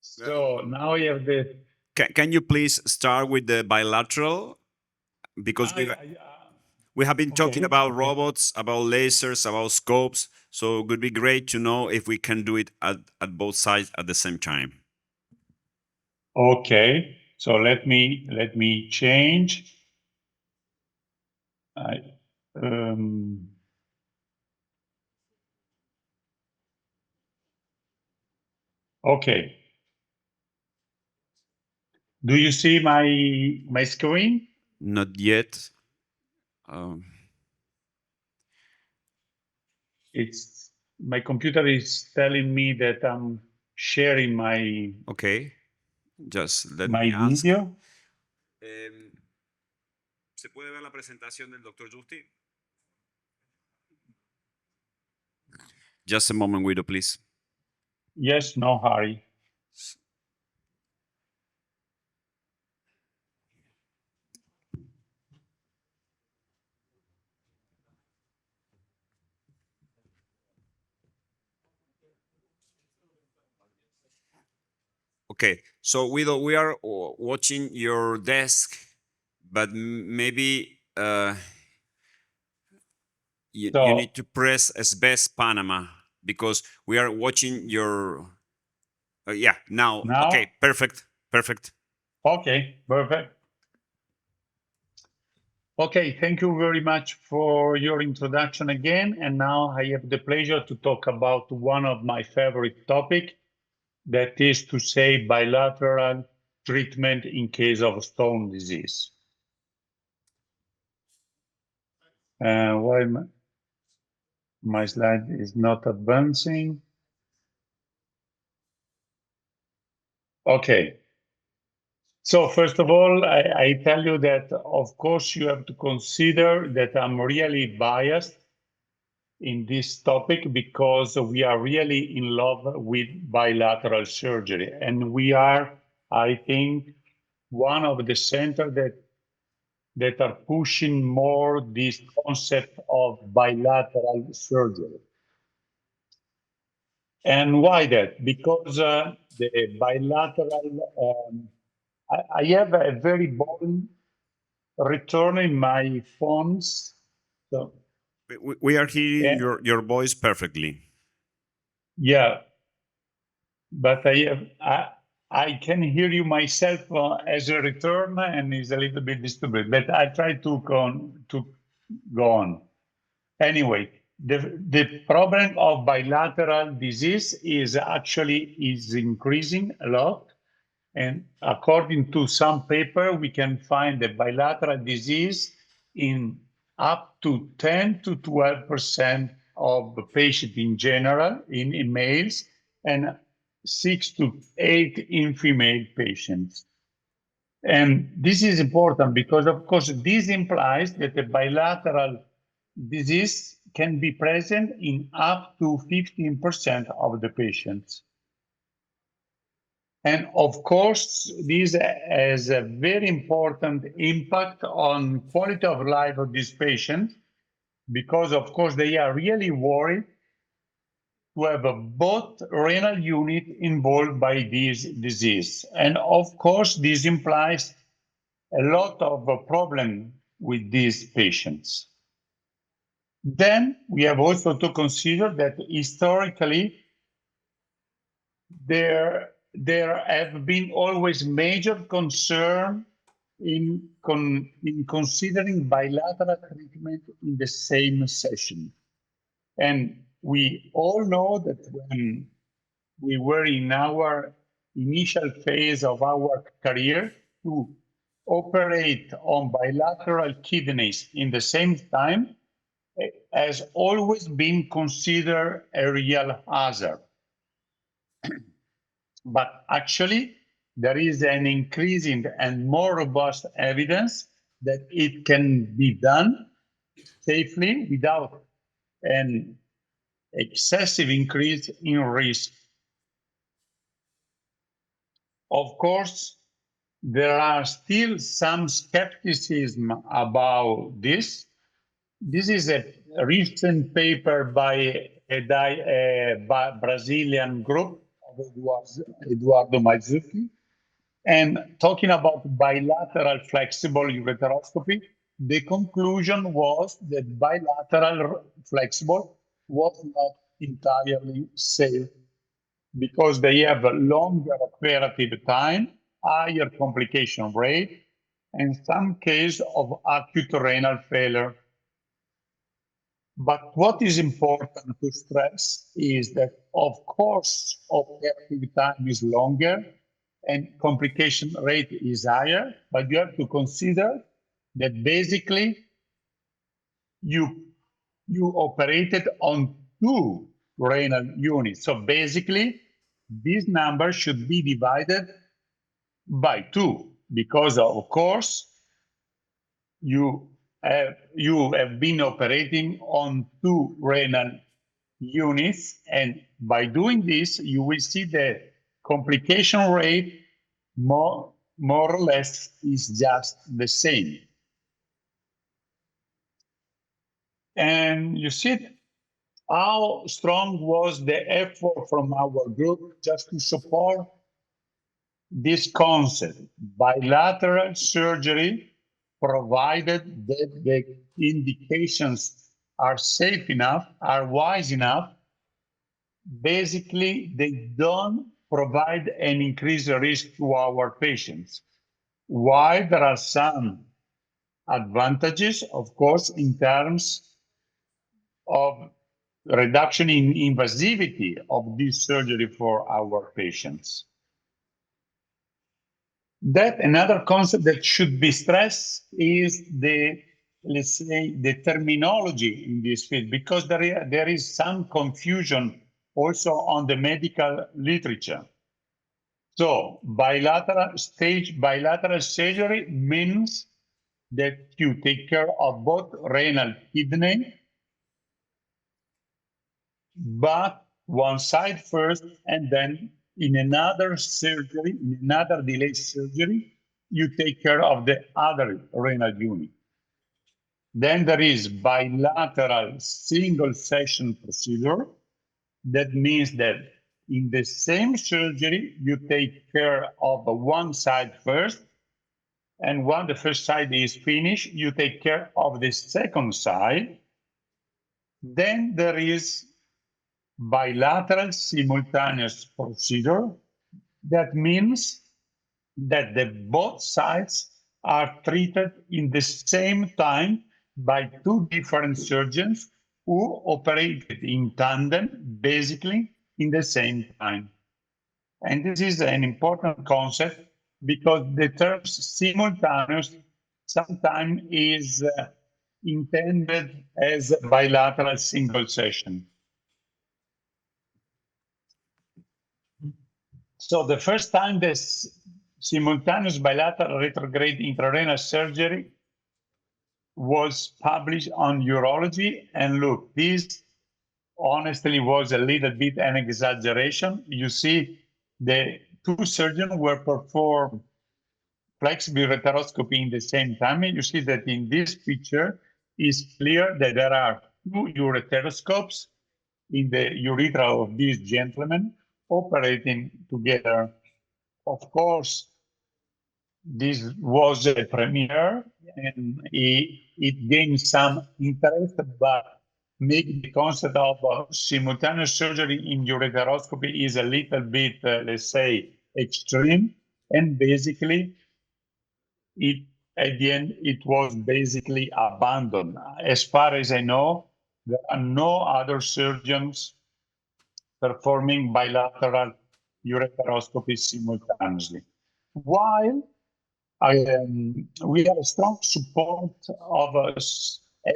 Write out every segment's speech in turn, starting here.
So now I have the. Can you please start with the bilateral? Because we have been talking about robots, about lasers, about scopes. So it would be great to know if we can do it at both sides at the same time. Okay, so let me change. Okay. Do you see my screen? Not yet. It's my computer is telling me that I'm sharing my Okay, just let my me ask. video. ¿Se puede ver la presentación del Dr. Giusti? Just a moment, Guido, please. Yes, no hurry. Okay, so Guido, we are watching your desk, but maybe you need to press best Panama because we are watching your. Yeah, now. Okay, perfect. Okay, perfect. Okay, thank you very much for your introduction again. And now I have the pleasure to talk about one of my favorite topics, that is to say bilateral treatment in case of stone disease. Why my slide is not advancing? Okay. So first of all, I tell you that, of course, you have to consider that I'm really biased in this topic because we are really in love with bilateral surgery. And we are, I think, one of the centers that are pushing more this concept of bilateral surgery. And why that? Because the bilateral, I have a very boring return in my phones. So we are hearing your voice perfectly. Yeah, but I can hear you myself as a return, and it's a little bit disturbing. But I try to go on. Anyway, the problem of bilateral disease is actually increasing a lot. And according to some paper, we can find the bilateral disease in up to 10 to 12% of the patient in general, in males, and 6 to 8 in female patients. And this is important because, of course, this implies that the bilateral disease can be present in up to 15% of the patients. And of course, this has a very important impact on quality of life of these patients because, of course, they are really worried to have both renal unit involved by this disease. And of course, this implies a lot of problem with these patients. Then we have also to consider that historically, there have been always major concern in considering bilateral treatment in the same session. And we all know that when we were in our initial phase of our career, to operate on bilateral kidneys in the same time has always been considered a real hazard. But actually, there is an increasing and more robust evidence that it can be done safely without an excessive increase in risk. Of course, there are still some skepticism about this. This is a recent paper by a Brazilian group of Eduardo Mazzucchi. And talking about bilateral flexible ureteroscopy, the conclusion was that bilateral flexible was not entirely safe because they have a longer operative time, higher complication rate, and some case of acute renal failure. But what is important to stress is that, of course, operative time is longer and complication rate is higher, but you have to consider that basically you operated on two renal units. So basically, this number should be divided by two because, of course, you have been operating on two renal units, and by doing this, you will see the complication rate more or less is just the same. And you see how strong was the effort from our group just to support this concept. Bilateral surgery, provided that the indications are safe enough, are wise enough, basically they don't provide an increased risk to our patients. While there are some advantages, of course, in terms of reduction in invasivity of this surgery for our patients. That another concept that should be stressed is the, let's say, the terminology in this field, because there is some confusion also on the medical literature. So bilateral surgery means that you take care of both renal kidney, but one side first, and then in another surgery, in another delayed surgery, you take care of the other renal unit. Then there is bilateral single session procedure. That means that in the same surgery, you take care of one side first, and when the first side is finished, you take care of the second side. Then there is bilateral simultaneous procedure. That means that both sides are treated in the same time by two different surgeons who operated in tandem, basically in the same time. And this is an important concept because the term simultaneous sometimes is intended as a bilateral single session. So the first time this simultaneous bilateral retrograde intrarenal surgery was published on urology, and look, this honestly was a little bit an exaggeration. You see, the two surgeons were performed flexible ureteroscopy in the same time. And you see that in this picture is clear that there are two ureteroscopes in the urethra of this gentleman operating together. Of course, this was a premiere and it gained some interest, but maybe the concept of simultaneous surgery in ureteroscopy is a little bit, let's say, extreme. And basically, at the end, it was basically abandoned. As far as I know, there are no other surgeons performing bilateral ureteroscopy simultaneously. While we have a strong support of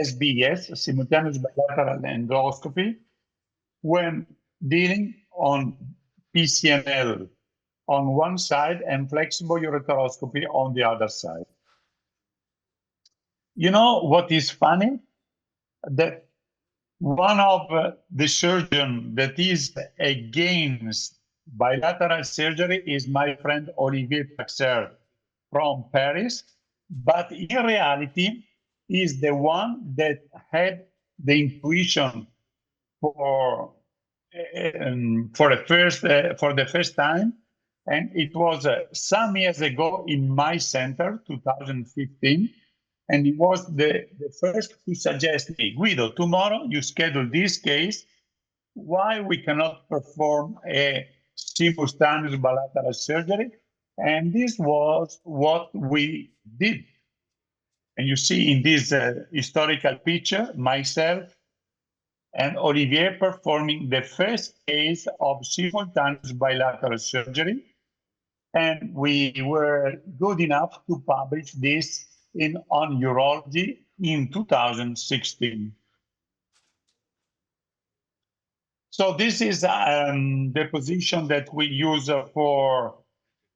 SBS, simultaneous bilateral endoscopy, when dealing on PCNL on one side and flexible ureteroscopy on the other side. You know what is funny? That one of the surgeon that is against bilateral surgery is my friend Olivier Paxer from Paris, but in reality is the one that had the intuition for for the first time, and it was some years ago in my center, 2015, and he was the first to suggest me, Guido, tomorrow you schedule this case. Why we cannot perform a simultaneous bilateral surgery? And this was what we did. And you see in this historical picture, myself and Olivier performing the first case of simultaneous bilateral surgery. And we were good enough to publish this on urology in 2016. So this is the position that we use for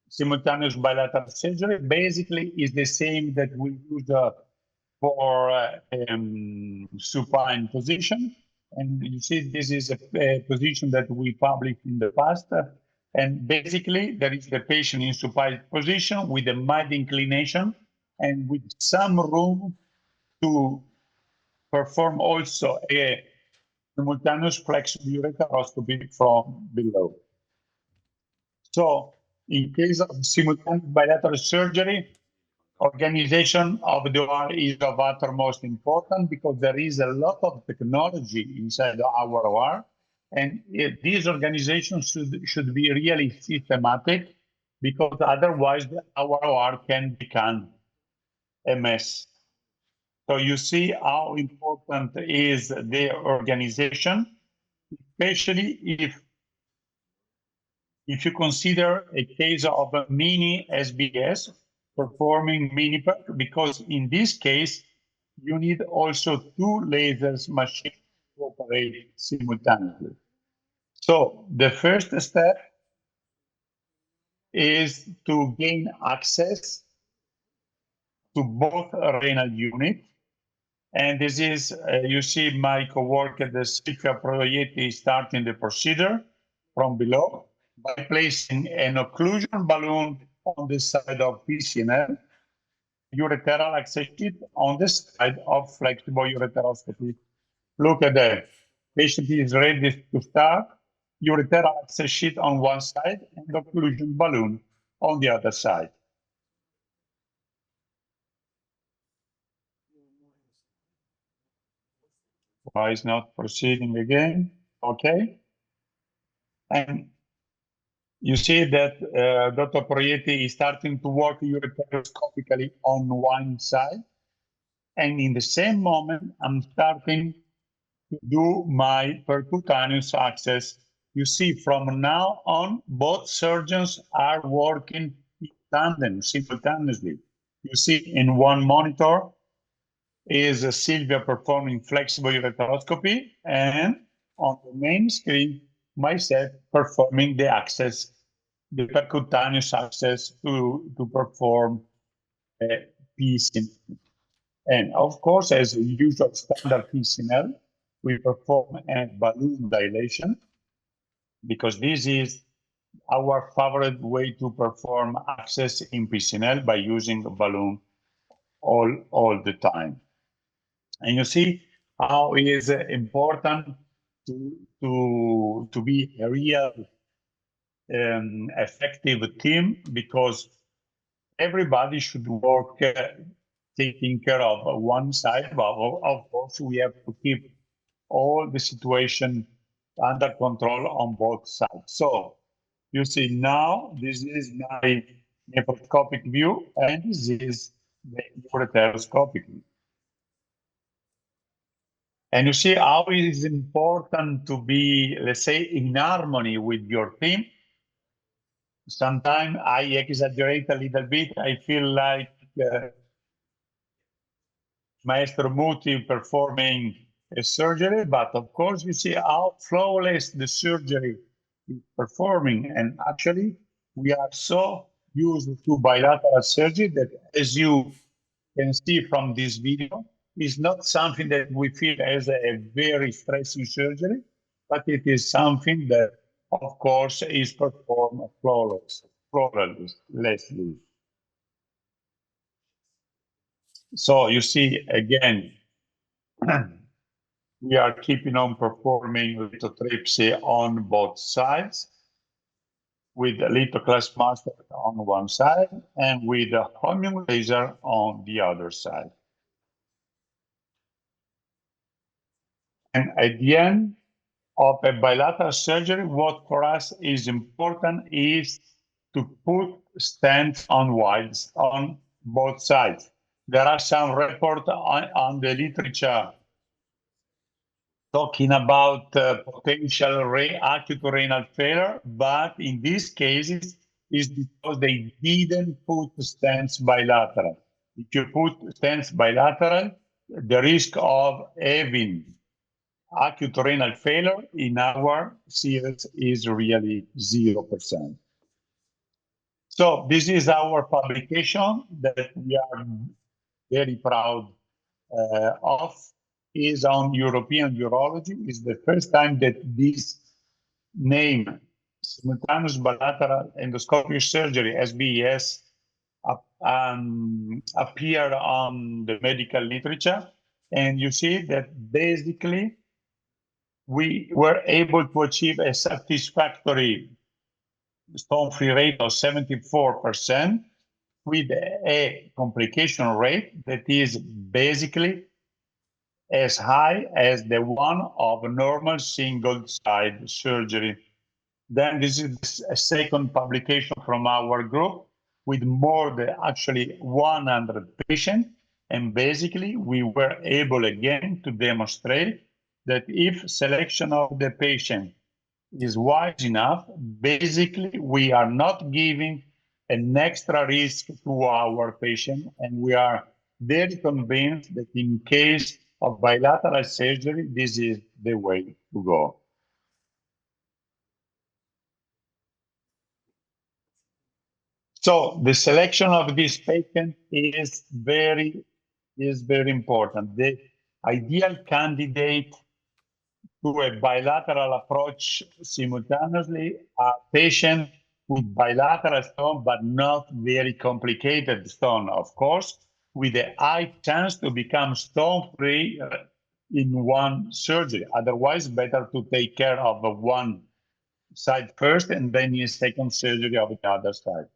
simultaneous bilateral surgery. Basically, is the same that we use for supine position. And you see, this is a position that we published in the past. And basically, there is the patient in supine position with a mild inclination and with some room to perform also a simultaneous flexible ureteroscopy from below. So in case of simultaneous bilateral surgery, organization of the OR is of uttermost importance because there is a lot of technology inside our OR, and this organization should be really systematic because otherwise our OR can become a mess. So you see how important is the organization, especially if you consider a case of a mini SBS performing mini PERC, because in this case, you need also two lasers machines to operate simultaneously. So the first step is to gain access to both renal units. And this is, you see my coworker, the Silvia Proietti, starting the procedure from below by placing an occlusion balloon on the side of PCNL, ureteral access sheet on the side of flexible ureteroscopy. Look at that. Patient is ready to start. Ureteral access sheet on one side and occlusion balloon on the other side. Why is not proceeding again? Okay. And you see that Dr. Proietti is starting to work ureteroscopically on one side. And in the same moment, I'm starting to do my percutaneous access. You see, from now on, both surgeons are working in tandem simultaneously. You see in one monitor is Silvia performing flexible ureteroscopy, and on the main screen, myself performing the access, the percutaneous access to perform PCNL. And of course, as a usual standard PCNL, we perform a balloon dilation because this is our favorite way to perform access in PCNL by using a balloon all the time. And you see how it is important to be a real effective team, because everybody should work taking care of one side, but of course we have to keep all the situation under control on both sides. So you see now, this is my nephroscopic view, and this is the ureteroscopic view. And you see how it is important to be, let's say, in harmony with your team. Sometimes I exaggerate a little bit. I feel like Maestro Muti performing a surgery, but of course you see how flawless the surgery is performing. And actually, we are so used to bilateral surgery that, as you can see from this video, is not something that we feel as a very stressing surgery, but it is something that, of course, is performed flawlessly. So you see again we are keeping on performing lithotripsy on both sides with the lithoclass master on one side and with the holmium laser on the other side. And at the end of a bilateral surgery, what for us is important is to put stents on both sides. There are some reports on the literature talking about potential acute renal failure, but in these cases, it's because they didn't put stents bilateral. If you put stents bilateral, the risk of having acute renal failure in our series is really 0%. So this is our publication that we are very proud of, is on European urology. It's the first time that this name, simultaneous bilateral endoscopic surgery, SBES, appeared on the medical literature. And you see that basically we were able to achieve a satisfactory stone-free rate of 74% with a complication rate that is basically as high as the one of normal single-side surgery. Then this is a second publication from our group with more than actually 100 patients. And basically, we were able again to demonstrate that if selection of the patient is wise enough, basically, we are not giving an extra risk to our patient. And we are very convinced that in case of bilateral surgery, this is the way to go. So the selection of this patient is very important. The ideal candidate to a bilateral approach simultaneously are patients with bilateral stone, but not very complicated stone, of course, with a high chance to become stone-free in one surgery. Otherwise, better to take care of one side first and then in second surgery of the other side.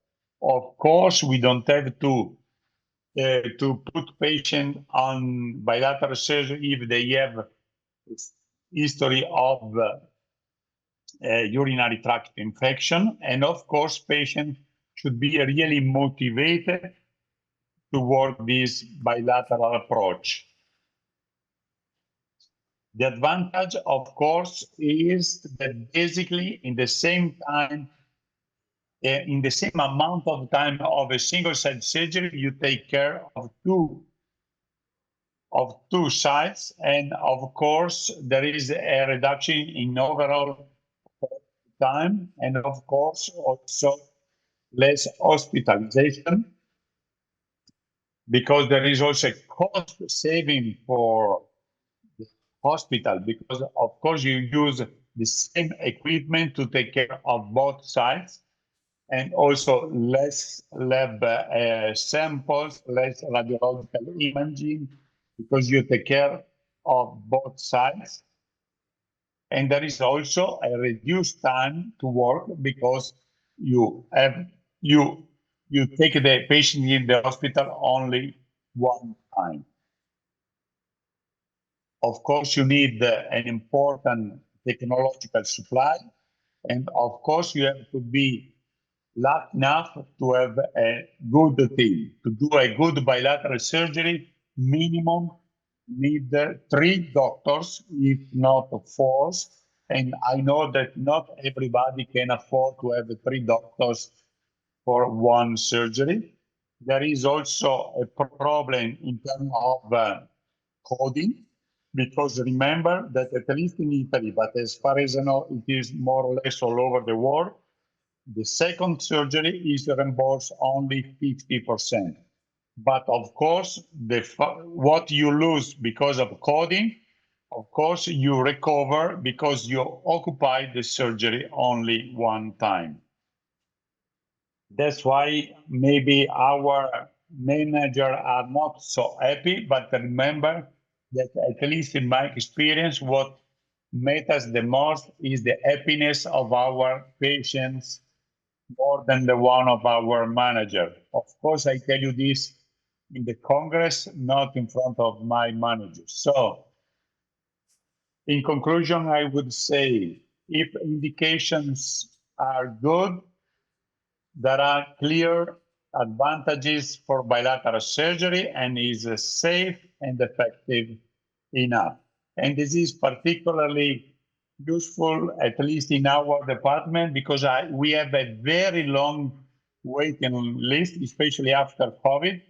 Of course, we don't have to put patient on bilateral surgery if they have history of urinary tract infection. And of course, patient should be really motivated toward this bilateral approach. The advantage, of course, is that basically in the same time, in the same amount of time of a single side surgery, you take care of two sides, and of course there is a reduction in overall time, and of course also less hospitalization, because there is also a cost saving for the hospital, because of course you use the same equipment to take care of both sides, and also less lab samples, less radiological imaging, because you take care of both sides. And there is also a reduced time to work because you take the patient in the hospital only one time. Of course, you need an important technological supply, and of course, you have to be lucky enough to have a good team. To do a good bilateral surgery, minimum need 3 doctors, if not 4. And I know that not everybody can afford to have 3 doctors for one surgery. There is also a problem in terms of coding, because remember that at least in Italy, but as far as I know, it is more or less all over the world, the second surgery is reimbursed only 50%. But of course, what you lose because of coding, of course, you recover because you occupy the surgery only one time. That's why maybe our manager are not so happy, but remember that, at least in my experience, what matters the most is the happiness of our patients more than the one of our manager. Of course, I tell you this in the Congress, not in front of my managers. So, in conclusion, I would say if indications are good, there are clear advantages for bilateral surgery and is safe and effective enough. And this is particularly useful, at least in our department, because we have a very long waiting list, especially after COVID.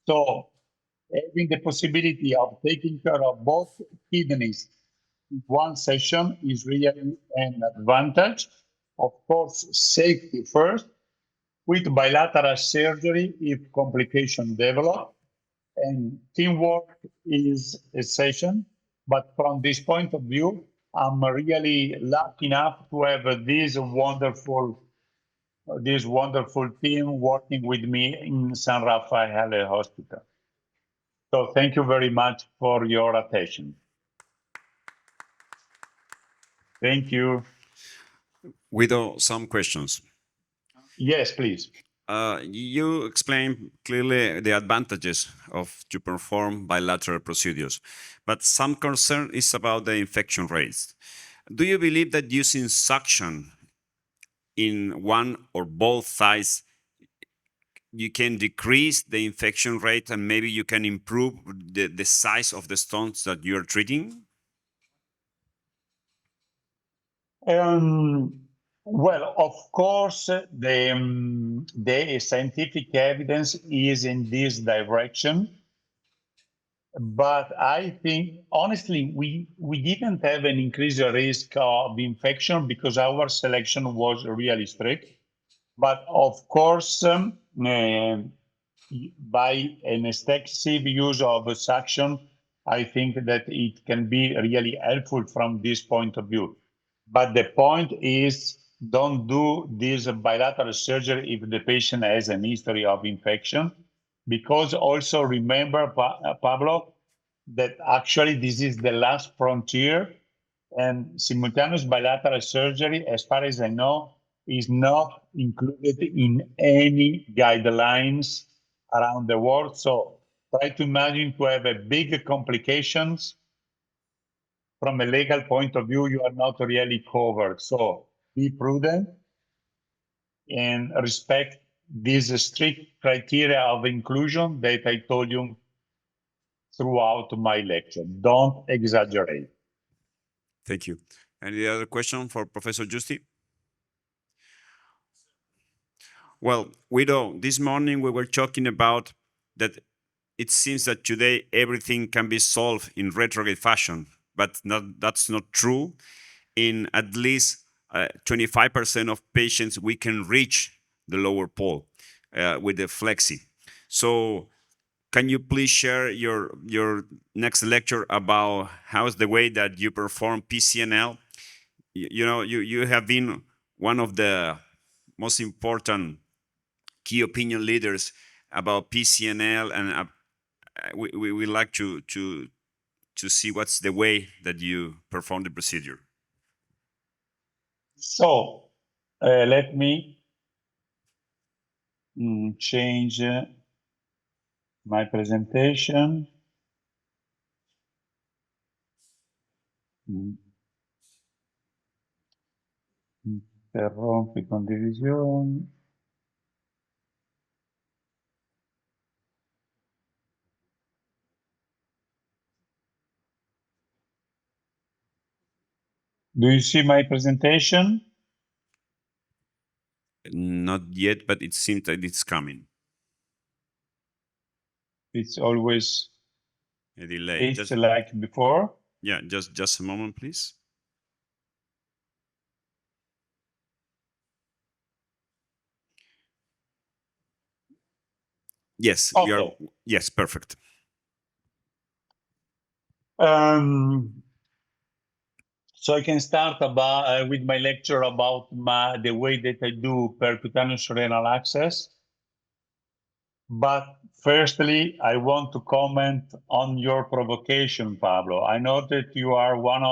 So having the possibility of taking care of both kidneys in one session is really an advantage. Of course, safety first, with bilateral surgery if complications develop, and teamwork is essential. But from this point of view, I'm really lucky enough to have this wonderful team working with me in San Rafaelle Hospital. So thank you very much for your attention. Thank you. Guido, some questions. Yes, please. You explained clearly the advantages of to perform bilateral procedures, but some concern is about the infection rates. Do you believe that using suction in one or both sides you can decrease the infection rate and maybe you can improve the size of the stones that you're treating? Well, of course, the scientific evidence is in this direction, but I think honestly we didn't have an increased risk of infection because our selection was really strict. But of course, by an extensive use of suction, I think that it can be really helpful from this point of view. But the point is, don't do this bilateral surgery if the patient has an history of infection, because also remember, Pablo, that actually this is the last frontier, and simultaneous bilateral surgery, as far as I know, is not included in any guidelines around the world. So try to imagine to have a big complications from a legal point of view, you are not really covered. So be prudent and respect these strict criteria of inclusion that I told you throughout my lecture. Don't exaggerate. Thank you. Any other question for Professor Giusti? Well, Guido, this morning we were talking about that it seems that today everything can be solved in retrograde fashion, but that's not true. In at least 25% of patients, we can reach the lower pole with the flexi. So can you please share your next lecture about how's the way that you perform PCNL? You know, you have been one of the most important key opinion leaders about PCNL, and we like to see what's the way that you perform the procedure. So let me change my presentation. Interrompi condivisione. Do you see my presentation? Not yet, but it seems that it's coming. It's always A delay. it's Just, like before. yeah, just a moment, please. Yes, Okay. yes, perfect. So I can start with my lecture about the way that I do percutaneous renal access. But firstly, I want to comment on your provocation, Pablo. I know that you are one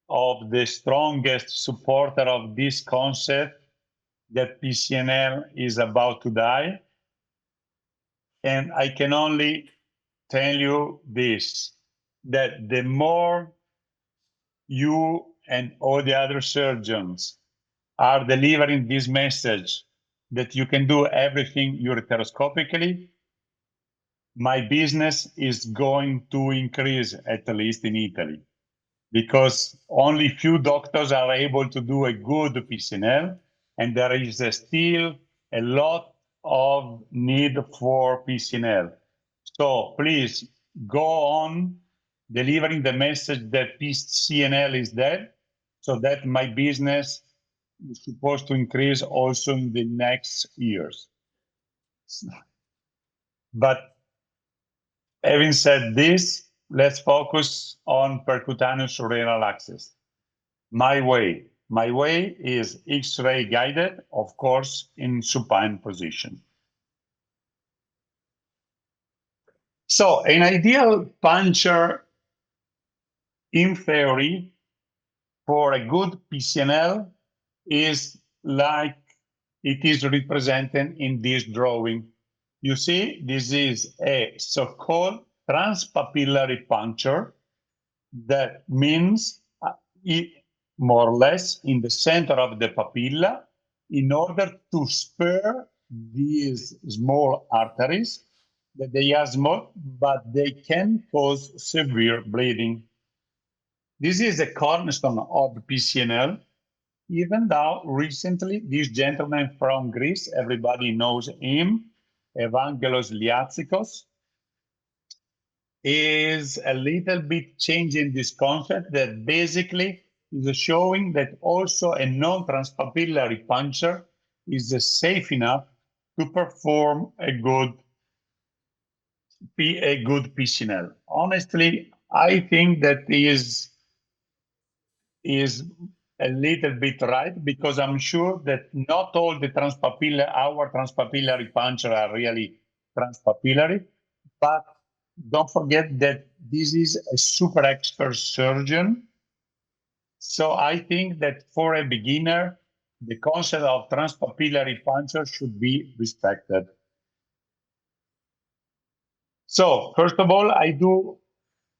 of the strongest supporter of this concept that PCNL is about to die. And I can only tell you this, that the more you and all the other surgeons are delivering this message that you can do everything ureteroscopically, my business is going to increase, at least in Italy, because only few doctors are able to do a good PCNL, and there is still a lot of need for PCNL. So please go on delivering the message that PCNL is dead, so that my business is supposed to increase also in the next years. But having said this, let's focus on percutaneous renal access. My way is X-ray guided, of course, in supine position. So an ideal puncture, in theory, for a good PCNL is like it is represented in this drawing. You see, this is a so-called transpapillary puncture. That means more or less in the center of the papilla, in order to spare these small arteries, that they are small, but they can cause severe bleeding. This is a cornerstone of PCNL, even though recently this gentleman from Greece, everybody knows him, Evangelos Liatsikos, is a little bit changing this concept that basically is showing that also a non-transpapillary puncture is safe enough to perform a good PCNL. Honestly, I think that is a little bit right, because I'm sure that not all the our transpapillary puncture are really transpapillary, but don't forget that this is a super expert surgeon. So I think that for a beginner, the concept of transpapillary puncture should be respected. So first of all, I do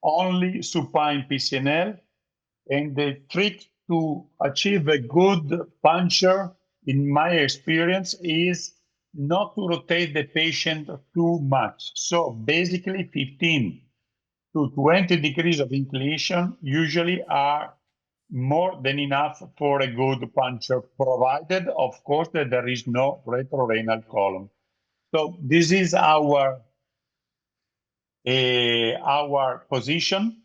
only supine PCNL, and the trick to achieve a good puncture, in my experience, is not to rotate the patient too much. So basically 15 to 20 degrees of inclination usually are more than enough for a good puncture, provided, of course, that there is no retrorenal column. So this is our position.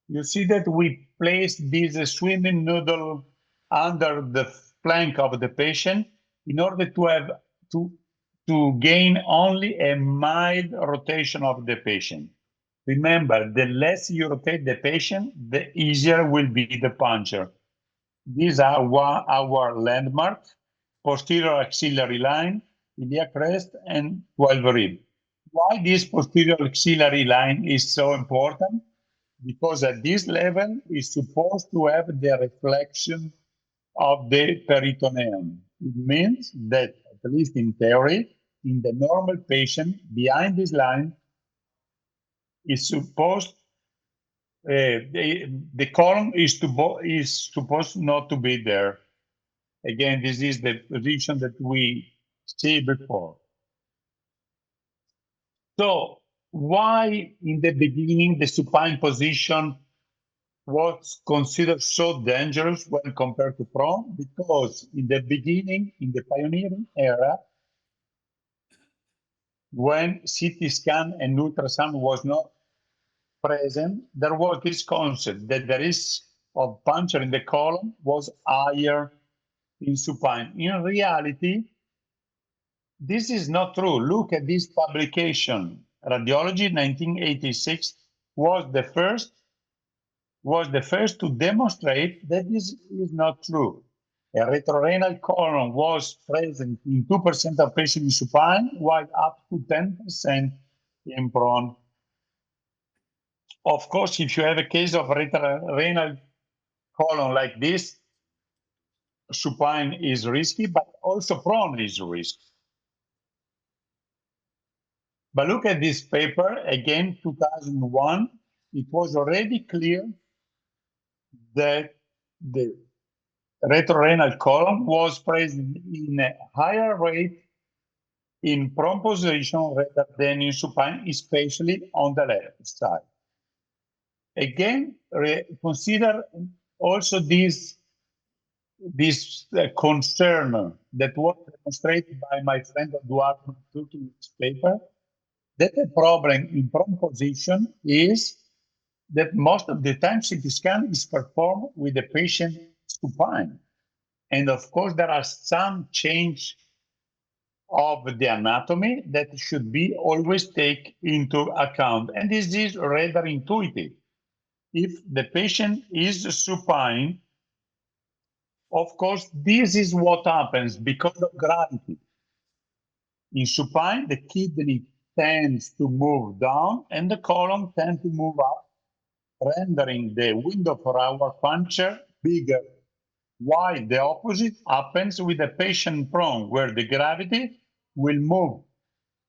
You see that we place this swimming noodle under the flank of the patient in order to have to gain only a mild rotation of the patient. Remember, the less you rotate the patient, the easier will be the puncture. These are our landmarks: posterior axillary line, iliac crest, and 12 rib. Why this posterior axillary line is so important? Because at this level is supposed to have the reflection of the peritoneum. It means that, at least in theory, in the normal patient, behind this line is supposed the column is supposed not to be there. Again, this is the position that we see before. So why in the beginning the supine position was considered so dangerous when compared to prone? Because in the beginning, in the pioneering era, when CT scan and ultrasound was not present, there was this concept that the risk of puncture in the column was higher in supine. In reality, this is not true. Look at this publication. Radiology 1986 was the first to demonstrate that this is not true. A retrorenal colon was present in 2% of patients in supine, while up to 10% in prone. Of course, if you have a case of retrorenal colon like this, supine is risky, but also prone is risky. But look at this paper, again, 2001. It was already clear that the retrorenal colon was present in a higher rate in prone position rather than in supine, especially on the left side. Again, consider also this concern that was demonstrated by my friend Eduardo in his paper, that the problem in prone position is that most of the time CT scan is performed with the patient supine. And of course, there are some change of the anatomy that should be always taken into account. And this is rather intuitive. If the patient is supine, of course, this is what happens because of gravity. In supine, the kidney tends to move down and the colon tends to move up, rendering the window for our puncture bigger. While the opposite happens with the patient prone, where the gravity will move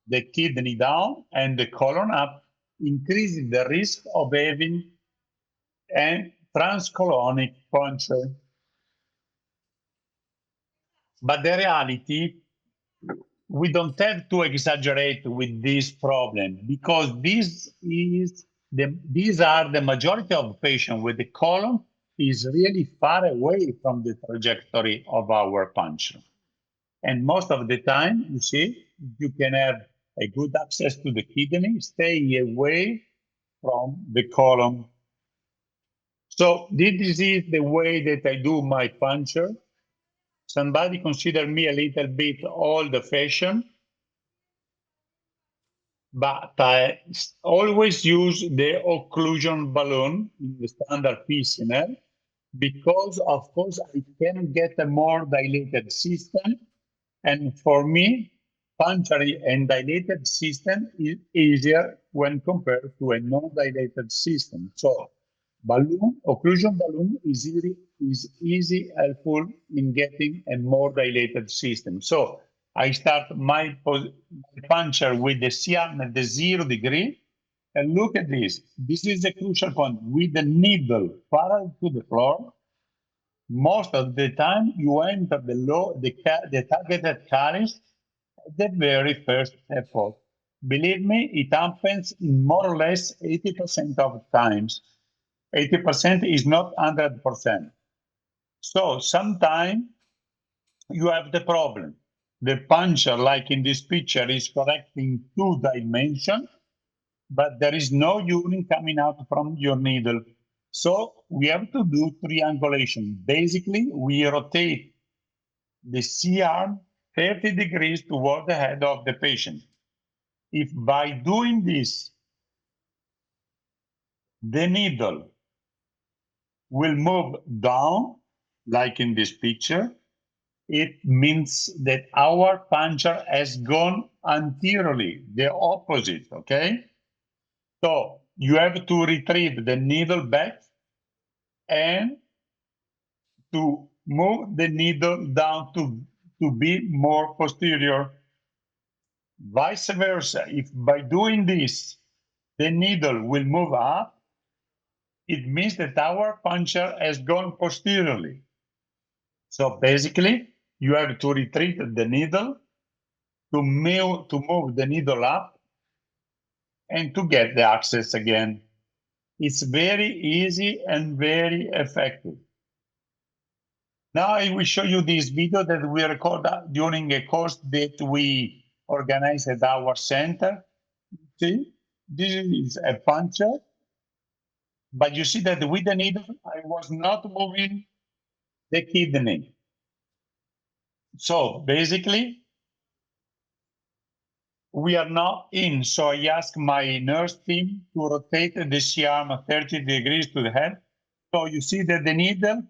the kidney down and the colon up, increasing the risk of having a transcolonic puncture. But the reality, we don't have to exaggerate with this problem because these are the majority of patients where the colon is really far away from the trajectory of our puncture. And most of the time, you see, you can have a good access to the kidney, stay away from the colon. So this is the way that I do my puncture. Somebody consider me a little bit old-fashioned, but I always use the occlusion balloon in the standard PCNL because, of course, I can get a more dilated system. And for me, puncture and dilated system is easier when compared to a non-dilated system. So occlusion balloon is easy, helpful in getting a more dilated system. So I start my puncture with the CR at the 0 degree. And look at this. This is a crucial point. With the needle parallel to the floor, most of the time you enter the targeted caries at the very first effort. Believe me, it happens in more or less 80% of times. 80% is not 100%. So sometimes you have the problem. The puncture, like in this picture, is correct in 2 dimensions, but there is no urine coming out from your needle. So we have to do triangulation. Basically, we rotate the C-arm 30 degrees toward the head of the patient. If by doing this, the needle will move down, like in this picture, it means that our puncture has gone anteriorly, the opposite, okay? So you have to retrieve the needle back and to move the needle down to be more posterior. Vice versa, if by doing this, the needle will move up, it means that our puncture has gone posteriorly. So basically, you have to retrieve the needle to move the needle up and to get the access again. It's very easy and very effective. Now I will show you this video that we recorded during a course that we organized at our center. See, this is a puncture, but you see that with the needle, I was not moving the kidney. So basically, we are not in. So I asked my nurse team to rotate the C-arm 30 degrees to the head. So you see that the needle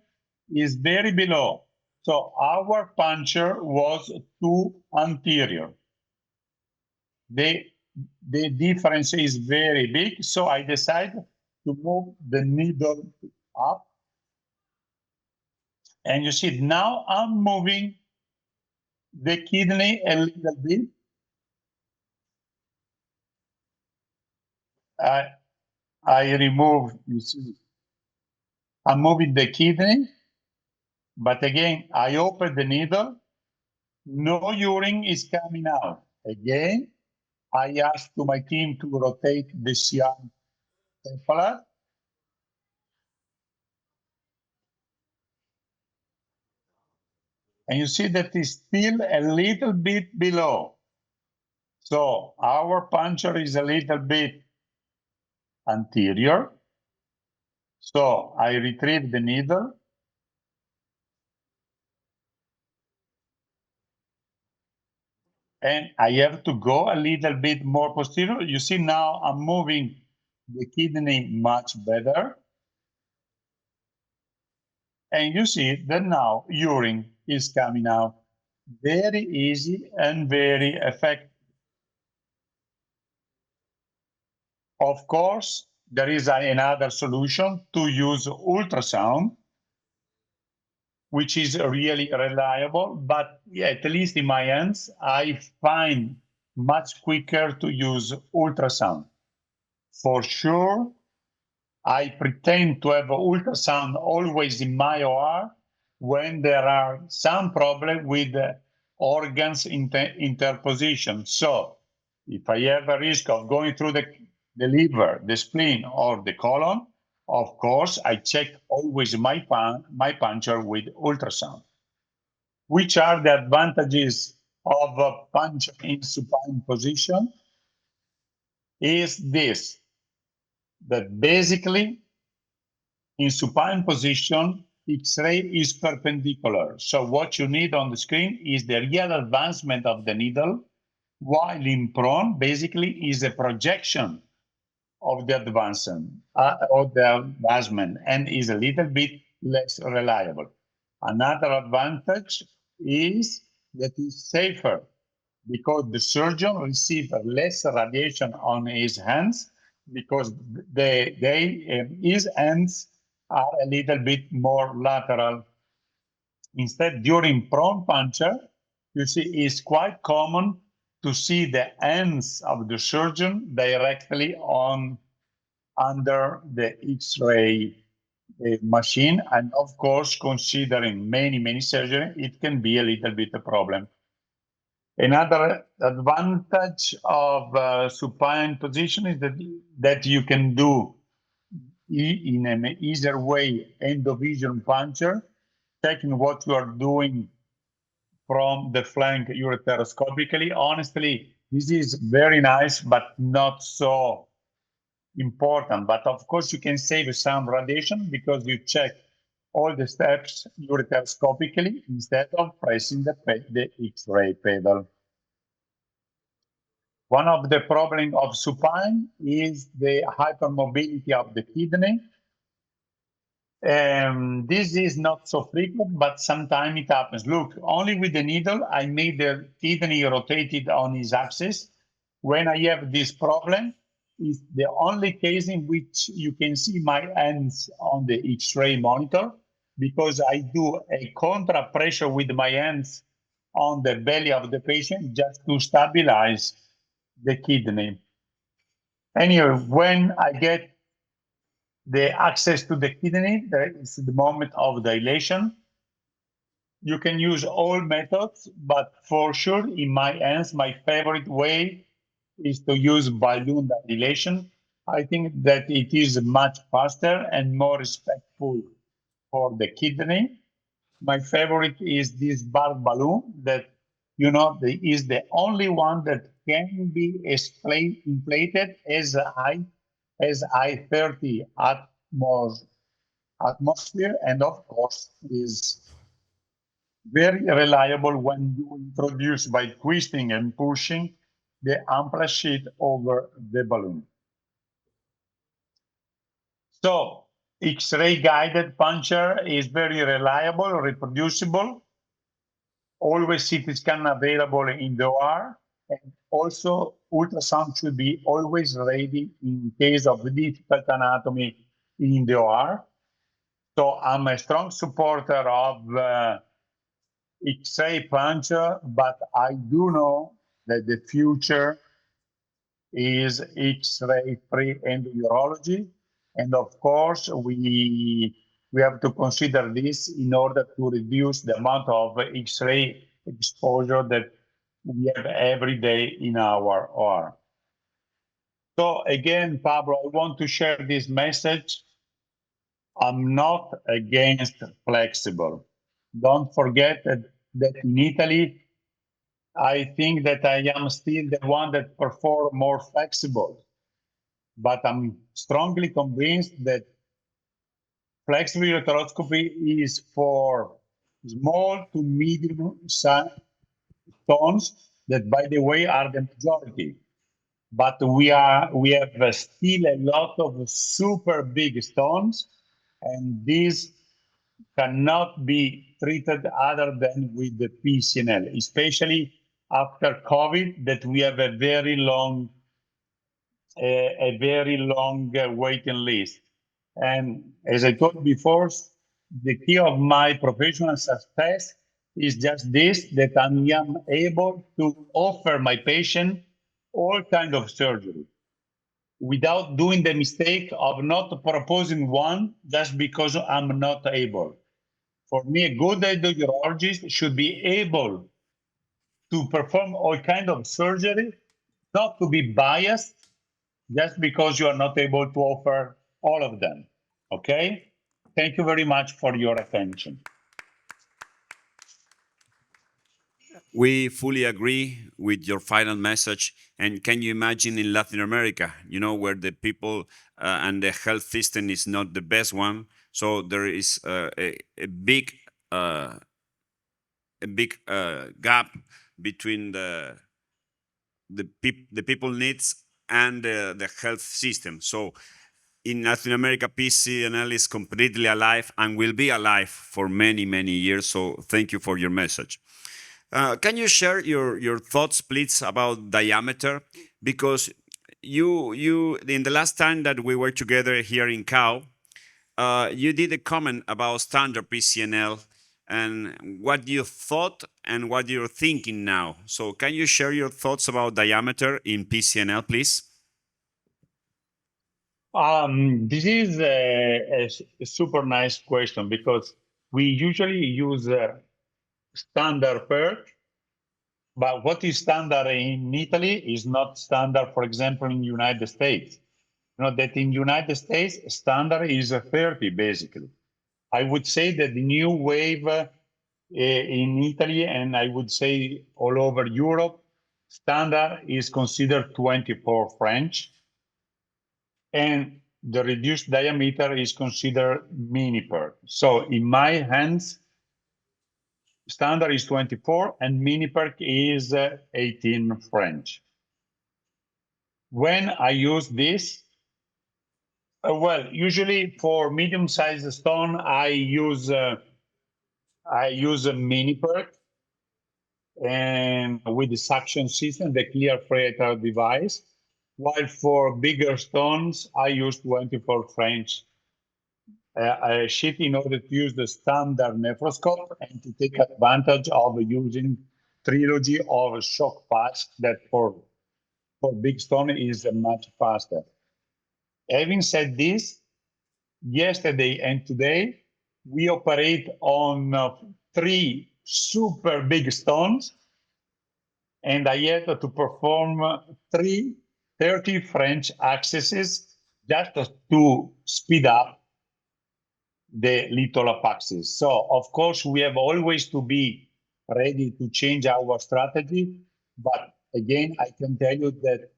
is very below. So our puncture was too anterior. The difference is very big, so I decided to move the needle up. And you see, now I'm moving the kidney a little bit. I remove, you see, I'm moving the kidney, but again, I open the needle, no urine is coming out. Again, I ask to my team to rotate the CR stapler. And you see that it's still a little bit below. So our puncture is a little bit anterior. So I retrieve the needle. And I have to go a little bit more posterior. You see now I'm moving the kidney much better. And you see that now urine is coming out. Very easy and very effective. Of course, there is another solution to use ultrasound, which is really reliable, but at least in my hands, I find much quicker to use ultrasound. For sure, I pretend to have ultrasound always in my OR when there are some problem with organs interposition. So if I have a risk of going through the liver, the spleen, or the colon, of course, I check always my puncture with ultrasound. Which are the advantages of a puncture in supine position? Is this, that basically in supine position, X-ray is perpendicular. So what you need on the screen is the real advancement of the needle, while in prone, basically is a projection of the advancement, and is a little bit less reliable. Another advantage is that it's safer because the surgeon receives less radiation on his hands because his hands are a little bit more lateral. Instead, during prone puncture, you see, it's quite common to see the hands of the surgeon directly on under the X-ray machine. And of course, considering many surgeries, it can be a little bit a problem. Another advantage of supine position is that you can do in an easier way endovision puncture, checking what you are doing from the flank ureteroscopically. Honestly, this is very nice, but not so important. But of course, you can save some radiation because you check all the steps ureteroscopically instead of pressing the X-ray pedal. One of the problems of supine is the hypermobility of the kidney. This is not so frequent, but sometimes it happens. Look, only with the needle, I made the kidney rotated on its axis. When I have this problem, it's the only case in which you can see my hands on the X-ray monitor because I do a contra pressure with my hands on the belly of the patient just to stabilize the kidney. Anyway, when I get the access to the kidney, that is the moment of dilation. You can use all methods, but for sure, in my hands, my favorite way is to use balloon dilation. I think that it is much faster and more respectful for the kidney. My favorite is this bar balloon that, is the only one that can be inflated as high as I-30 atmosphere, and of course is very reliable when you introduce by twisting and pushing the ampla sheet over the balloon. So X-ray guided puncture is very reliable, reproducible, always CT scan available in the OR, and also ultrasound should be always ready in case of difficult anatomy in the OR. So I'm a strong supporter of X-ray puncture, but I do know that the future is X-ray free endourology, and of course we have to consider this in order to reduce the amount of X-ray exposure that we have every day in our OR. So again, Pablo, I want to share this message. I'm not against flexible. Don't forget that in Italy, I think that I am still the one that perform more flexible, but I'm strongly convinced that flexible ureteroscopy is for small to medium size stones that, by the way, are the majority. But we have still a lot of super big stones, and these cannot be treated other than with the PCNL, especially after COVID, that we have a very long waiting list. And as I told before, the key of my professional success is just this, that I am able to offer my patient all kind of surgery without doing the mistake of not proposing one just because I'm not able. For me, a good endourologist should be able to perform all kind of surgery, not to be biased just because you are not able to offer all of them. Okay? Thank you very much for your attention. We fully agree with your final message. And can you imagine in Latin America, where the people and the health system is not the best one? So there is a big gap between the people needs and the health system. So in Latin America, PCNL is completely alive and will be alive for many, many years. So thank you for your message. Can you share your thoughts, please, about diameter? Because you in the last time that we were together here in CAO, you did a comment about standard PCNL and what you thought and what you're thinking now. So can you share your thoughts about diameter in PCNL, please? This is a super nice question because we usually use standard PERC, but what is standard in Italy is not standard, for example, in the United States. You know that in the United States, standard is a 30, basically. I would say that the new wave in Italy, and I would say all over Europe, standard is considered 24 French, and the reduced diameter is considered mini PERC. So in my hands, standard is 24 and mini PERC is 18 French. When I use this, well, usually for medium-sized stone, I use a mini PERC, and with the suction system, the clear freighter device. While for bigger stones, I use 24 French sheet in order to use the standard nephroscope and to take advantage of using trilogy of shock paths that for big stone is much faster. Having said this, yesterday and today, we operate on 3 super big stones, and I had to perform 30 French accesses just to speed up the little apaxis. So, of course, we have always to be ready to change our strategy. But again, I can tell you that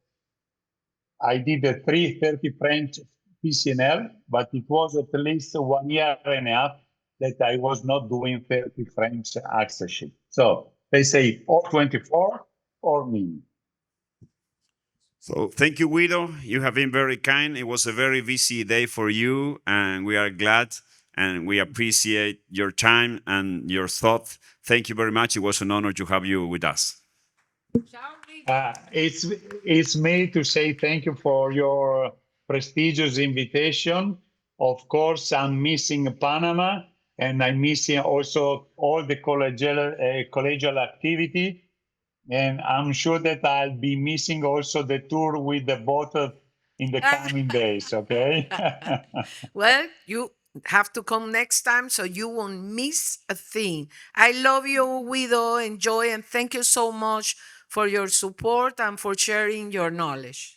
I did the 330 French PCNL, but it was at least 1 year and a half that I was not doing 30 French accession. So they say or 24 or me. So thank you, Guido. You have been very kind. It was a very busy day for you, and we are glad and we appreciate your time and your thought. Thank you very much. It was an honor to have you with us. It's me to say thank you for your prestigious invitation. Of course, I'm missing Panama, and I'm missing also all the collegial activity. And I'm sure that I'll be missing also the tour with the boat in the coming days. Okay. Well, you have to come next time so you won't miss a thing. I love you, Guido. Enjoy and thank you so much for your support and for sharing your knowledge.